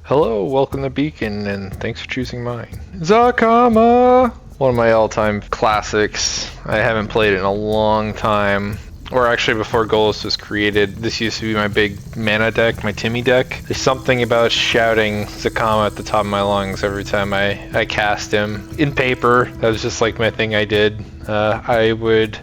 Hello, welcome to Beacon, and thanks for choosing mine. Zacama! One of my all-time classics. I haven't played it in a long time. Or actually before Golos was created. This used to be my big mana deck, my Timmy deck. There's something about shouting Zacama at the top of my lungs every time I cast him. In paper, that was just like my thing I did. I would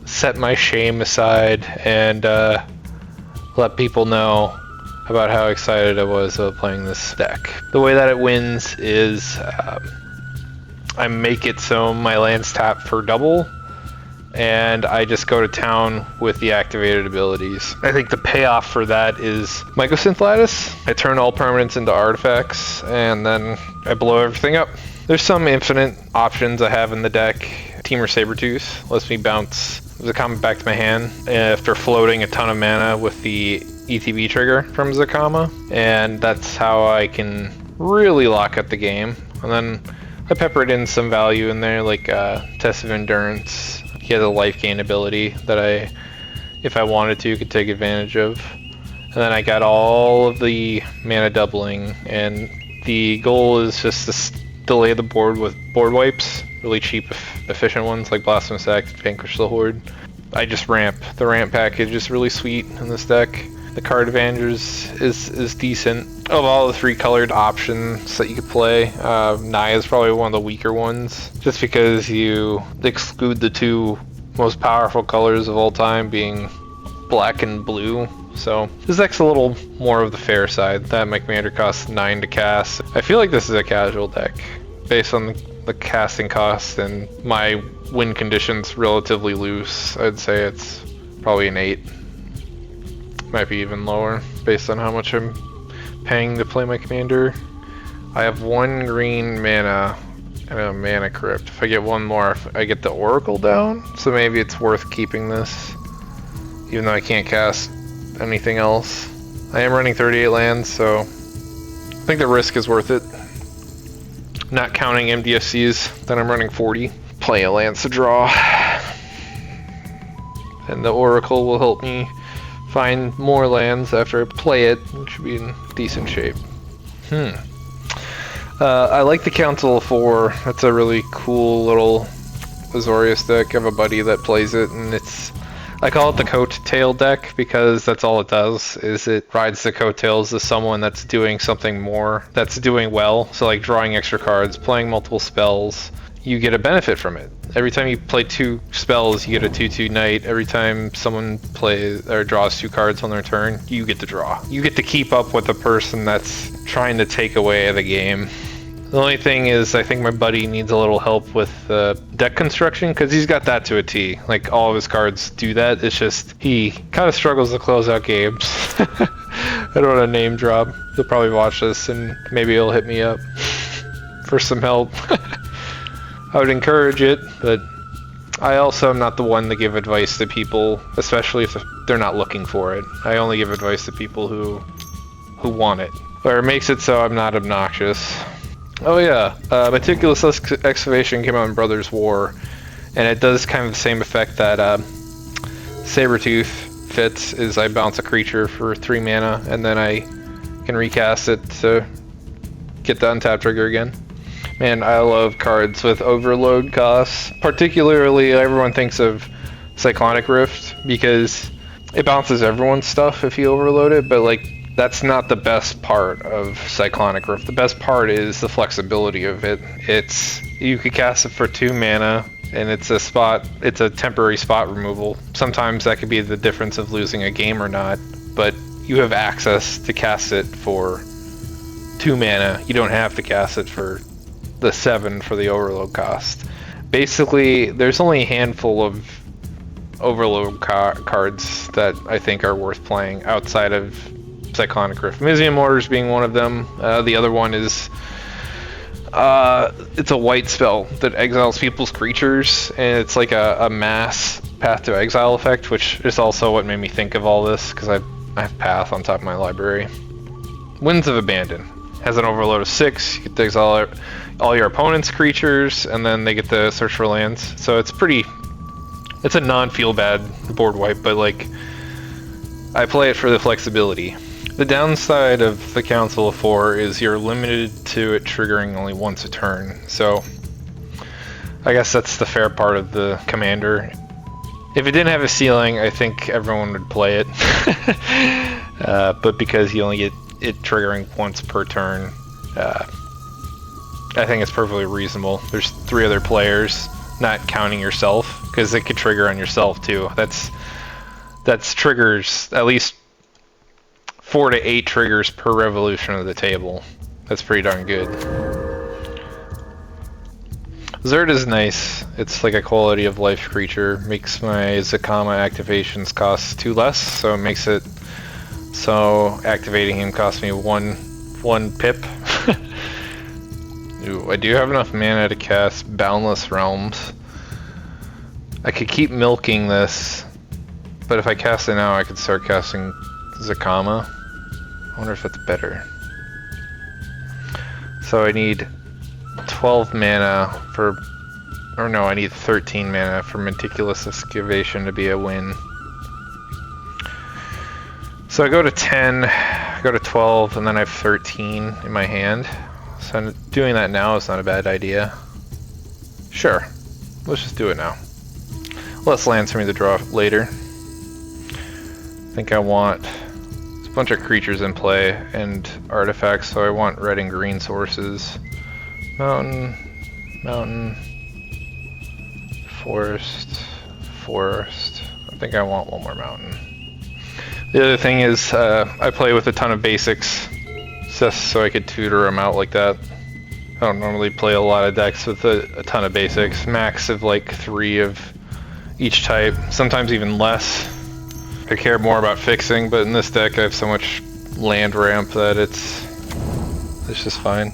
set my shame aside and let people know about how excited I was about playing this deck. The way that it wins is I make it so my lands tap for double, and I just go to town with the activated abilities. I think the payoff for that is Mycosynth Lattice. I turn all permanents into artifacts, and then I blow everything up. There's some infinite options I have in the deck. Temur Sabertooth lets me bounce Zacama back to my hand after floating a ton of mana with the ETB trigger from Zacama, and that's how I can really lock up the game. And then I peppered in some value in there, like Test of Endurance. He has a life gain ability that if I wanted to, could take advantage of. And then I got all of the mana doubling, and the goal is just to delay the board with board wipes, really cheap, efficient ones like Blasphemous Act, Vanquish the Horde. I just ramp. The ramp package is really sweet in this deck. The card advantage is decent. Of all the three colored options that you could play, Naya is probably one of the weaker ones, just because you exclude the two most powerful colors of all time, being black and blue. So this deck's a little more of the fair side. That my commander costs 9 to cast. I feel like this is a casual deck, based on the casting cost and my win conditions relatively loose. I'd say it's probably an 8. Might be even lower, based on how much I'm paying to play my commander. I have 1 green mana and a mana crypt. If I get one more, I get the Oracle down, so maybe it's worth keeping this, even though I can't cast anything else. I am running 38 lands, so I think the risk is worth it. Not counting MDFCs, then I'm running 40. Play a Lance to draw. And the Oracle will help me find more lands after I play it, which should be in decent shape. I like the Council of 4. That's a really cool little Azorius deck. I have a buddy that plays it, and I call it the coattail deck because that's all it does, is it rides the coattails of someone that's doing something more, that's doing well. So like drawing extra cards, playing multiple spells, you get a benefit from it. Every time you play 2 spells, you get a 2/2 knight. Every time someone plays or draws 2 cards on their turn, you get to draw. You get to keep up with the person that's trying to take away the game. The only thing is, I think my buddy needs a little help with deck construction, because he's got that to a T. Like, all of his cards do that. It's just, he kind of struggles to close out games. I don't want to name drop. He'll probably watch this, and maybe he'll hit me up for some help. I would encourage it, but I also am not the one to give advice to people, especially if they're not looking for it. I only give advice to people who want it. Or it makes it so I'm not obnoxious. Oh yeah, Meticulous Excavation came out in Brothers War, and it does kind of the same effect that Sabertooth fits, is I bounce a creature for 3 mana, and then I can recast it to get the untap trigger again. Man, I love cards with overload costs. Particularly, everyone thinks of Cyclonic Rift because it bounces everyone's stuff if you overload it, but like, that's not the best part of Cyclonic Rift. The best part is the flexibility of it. You could cast it for 2 mana, and it's a temporary spot removal. Sometimes that could be the difference of losing a game or not, but you have access to cast it for 2 mana. You don't have to cast it for the 7 for the overload cost. Basically, there's only a handful of overload cards that I think are worth playing outside of Cyclonic Rift. Museum Orders being one of them. The other one is it's a white spell that exiles people's creatures, and it's like a mass Path to Exile effect, which is also what made me think of all this, because I have Path on top of my library. Winds of Abandon has an overload of 6. You get to exile all your opponent's creatures, and then they get to search for lands. So it's a non-feel bad board wipe, but like, I play it for the flexibility. The downside of the Council of Four is you're limited to it triggering only once a turn, so I guess that's the fair part of the commander. If it didn't have a ceiling, I think everyone would play it. But because you only get it triggering once per turn, I think it's perfectly reasonable. There's 3 other players, not counting yourself, because it could trigger on yourself too. That's triggers, at least 4 to 8 triggers per revolution of the table. That's pretty darn good. Zerd is nice. It's like a quality of life creature. Makes my Zacama activations cost 2 less, so it makes it so activating him costs me one pip. Ooh, I do have enough mana to cast Boundless Realms. I could keep milking this, but if I cast it now, I could start casting Zacama. I wonder if that's better. So I need 12 mana for, or no, I need 13 mana for Meticulous Excavation to be a win. So I go to 10, I go to 12, and then I have 13 in my hand. So doing that now is not a bad idea. Sure, let's just do it now. Less lands for me to draw later. I think I want a bunch of creatures in play and artifacts, so I want red and green sources. Mountain, mountain, forest, forest. I think I want one more mountain. The other thing is I play with a ton of basics just so I could tutor them out like that. I don't normally play a lot of decks with a ton of basics. Max of like 3 of each type, sometimes even less. I care more about fixing, but in this deck I have so much land ramp that it's just fine.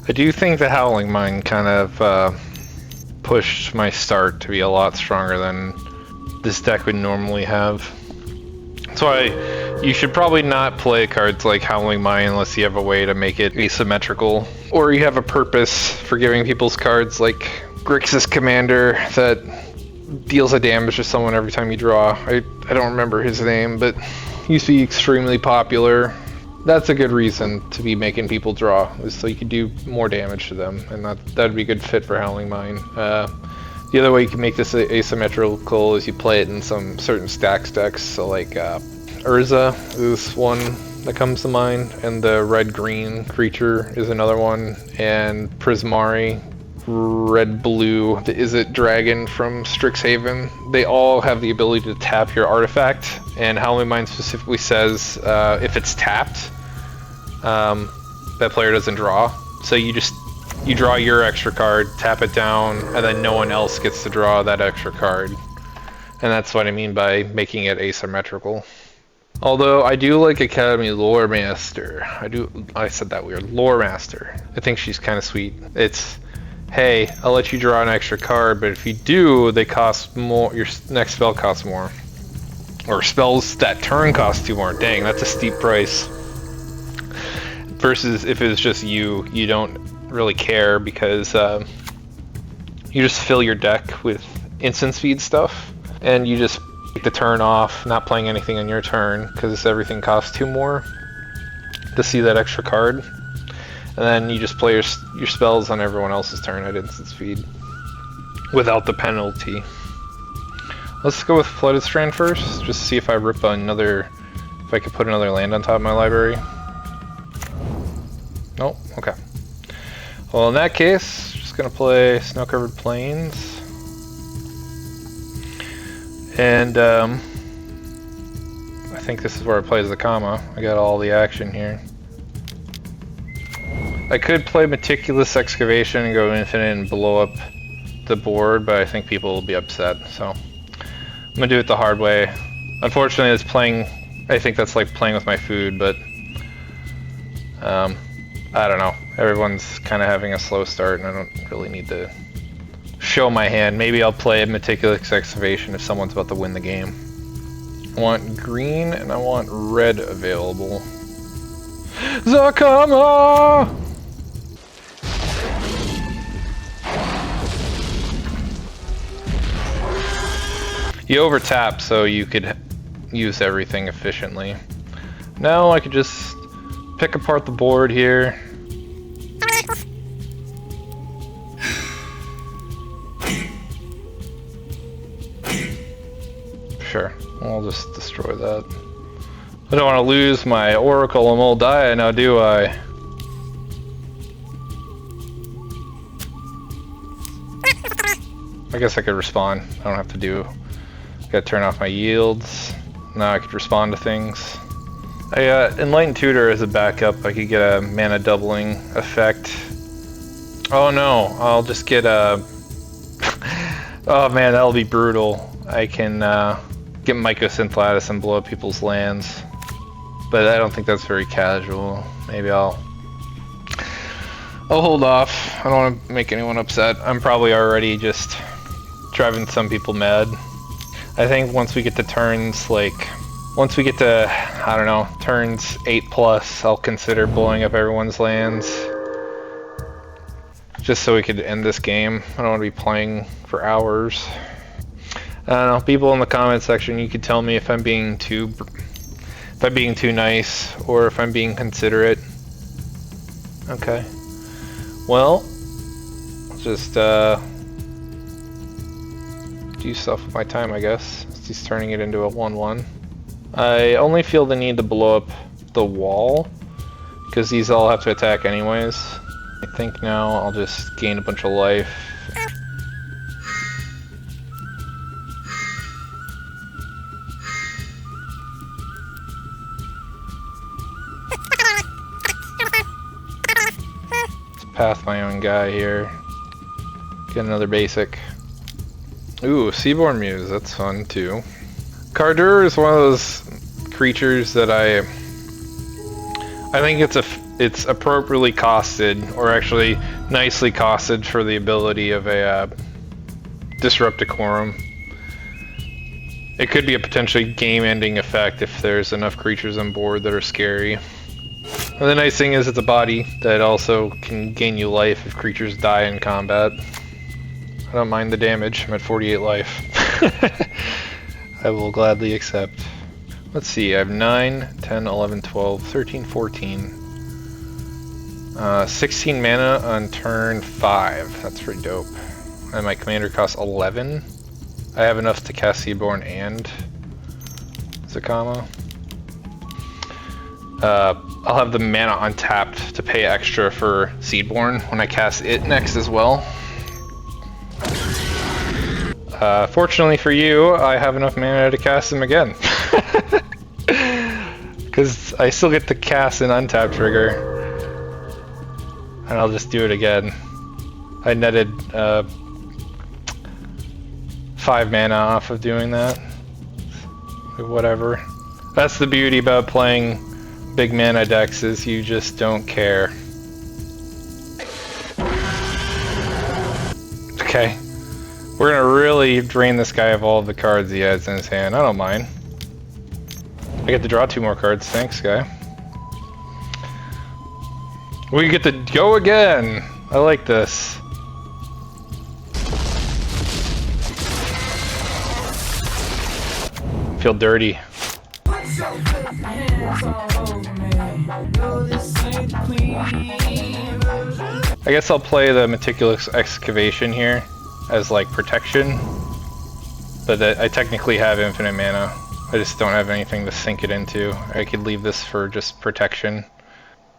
I do think the Howling Mine kind of pushed my start to be a lot stronger than this deck would normally have. That's why you should probably not play cards like Howling Mine unless you have a way to make it asymmetrical. Or you have a purpose for giving people's cards like Grixis Commander that deals a damage to someone every time you draw. I don't remember his name, but he used to be extremely popular. That's a good reason to be making people draw, is so you can do more damage to them, and that'd be a good fit for Howling Mine. The other way you can make this asymmetrical is you play it in some certain stacks decks, so like Urza is one that comes to mind, and the red-green creature is another one, and Prismari, red-blue, the Izzet Dragon from Strixhaven. They all have the ability to tap your artifact, and Howling Mine specifically says if it's tapped, that player doesn't draw. So you draw your extra card, tap it down, and then no one else gets to draw that extra card. And that's what I mean by making it asymmetrical. Although I do like Academy Lore Master. I said that weird. Lore Master. I think she's kind of sweet. It's, hey, I'll let you draw an extra card, but if you do, they cost more. Your next spell costs more. Or spells that turn cost 2 more. Dang, that's a steep price. Versus if it's just you don't really care because you just fill your deck with instant speed stuff, and you just take the turn off, not playing anything on your turn because everything costs 2 more to see that extra card, and then you just play your spells on everyone else's turn at instant speed without the penalty. Let's go with Flooded Strand first, just to see if I rip another, if I could put another land on top of my library. Nope, okay. Well, in that case, just gonna play Snow-Covered Plains. And I think this is where I play Zacama. I got all the action here. I could play Meticulous Excavation and go infinite and blow up the board, but I think people will be upset, so I'm gonna do it the hard way. Unfortunately, it's playing, I think that's like playing with my food, but I don't know. Everyone's kind of having a slow start, and I don't really need to show my hand. Maybe I'll play a Meticulous Excavation if someone's about to win the game. I want green and I want red available. Zacama! You overtap so you could use everything efficiently. Now I could just pick apart the board here. Sure, I'll just destroy that. I don't want to lose my Oracle and Old Die now, do I? I guess I could respond. I don't have to do... Gotta turn off my yields. Now I could respond to things. Enlightened Tutor as a backup. I could get a mana doubling effect. Oh no, I'll just get a... Oh man, that'll be brutal. I can get Mycosynth Lattice and blow up people's lands. But I don't think that's very casual. Maybe I'll hold off. I don't want to make anyone upset. I'm probably already just driving some people mad. I think once we get to turns, like, once we get to, I don't know, turns 8+, I'll consider blowing up everyone's lands. Just so we could end this game. I don't want to be playing for hours. I don't know, people in the comment section, you could tell me if I'm being too nice, or if I'm being considerate. Okay. Well, just do stuff with my time, I guess. He's turning it into a 1/1. I only feel the need to blow up the wall, because these all have to attack anyways. I think now I'll just gain a bunch of life. Path my own guy here. Get another basic. Ooh, Seaborn Muse, that's fun too. Cardur is one of those creatures that I think it's appropriately costed, or actually nicely costed for the ability of a Disrupt Decorum. It could be a potentially game-ending effect if there's enough creatures on board that are scary. And the nice thing is it's a body that also can gain you life if creatures die in combat. I don't mind the damage. I'm at 48 life. I will gladly accept. Let's see, I have 9, 10, 11, 12, 13, 14. 16 mana on turn 5. That's pretty dope. And my commander costs 11. I have enough to cast Seaborn and Zacama. I'll have the mana untapped to pay extra for Seedborn when I cast it next as well. Fortunately for you, I have enough mana to cast him again. Because I still get to cast an untap trigger. And I'll just do it again. I netted 5 mana off of doing that. Whatever. That's the beauty about playing big mana decks, is you just don't care. Okay. We're gonna really drain this guy of all of the cards he has in his hand. I don't mind. I get to draw 2 more cards. Thanks, guy. We get to go again! I like this. I feel dirty. I guess I'll play the Meticulous Excavation here as like protection, but I technically have infinite mana. I just don't have anything to sink it into. I could leave this for just protection.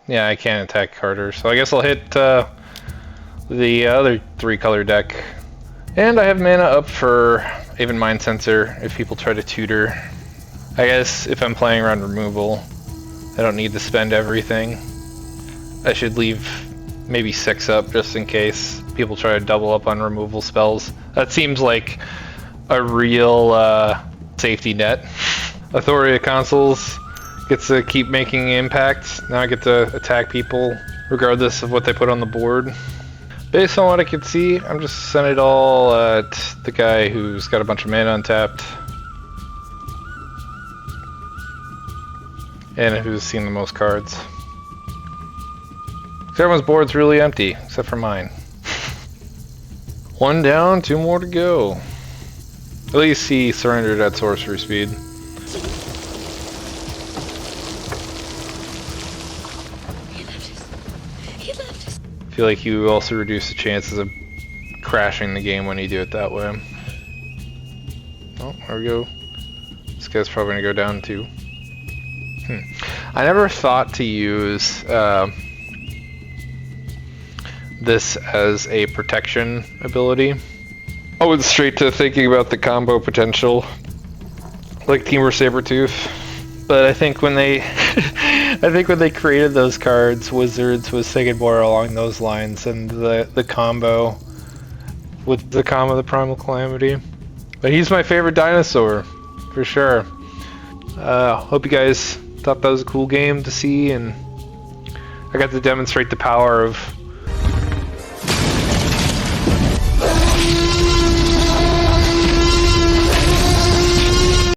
Yeah, I can't attack Carter, so I guess I'll hit the other 3-color deck. And I have mana up for Aven Mind Sensor if people try to tutor. I guess if I'm playing around removal, I don't need to spend everything. I should leave maybe 6 up just in case people try to double up on removal spells. That seems like a real safety net. Authority of Consuls gets to keep making impact. Now I get to attack people regardless of what they put on the board. Based on what I could see, I'm just sending it all at the guy who's got a bunch of mana untapped. And who's seen the most cards. So everyone's board's really empty, except for mine. 1 down, 2 more to go. At least he surrendered at sorcery speed. feel like you also reduce the chances of crashing the game when you do it that way. Oh, there we go. This guy's probably gonna go down too. I never thought to use this as a protection ability. I went straight to thinking about the combo potential, like Teamer Sabretooth. But I think when they, when they created those cards, Wizards was thinking more along those lines, and the combo with Zacama, the Primal Calamity. But he's my favorite dinosaur, for sure. Hope you guys thought that was a cool game to see, and I got to demonstrate the power of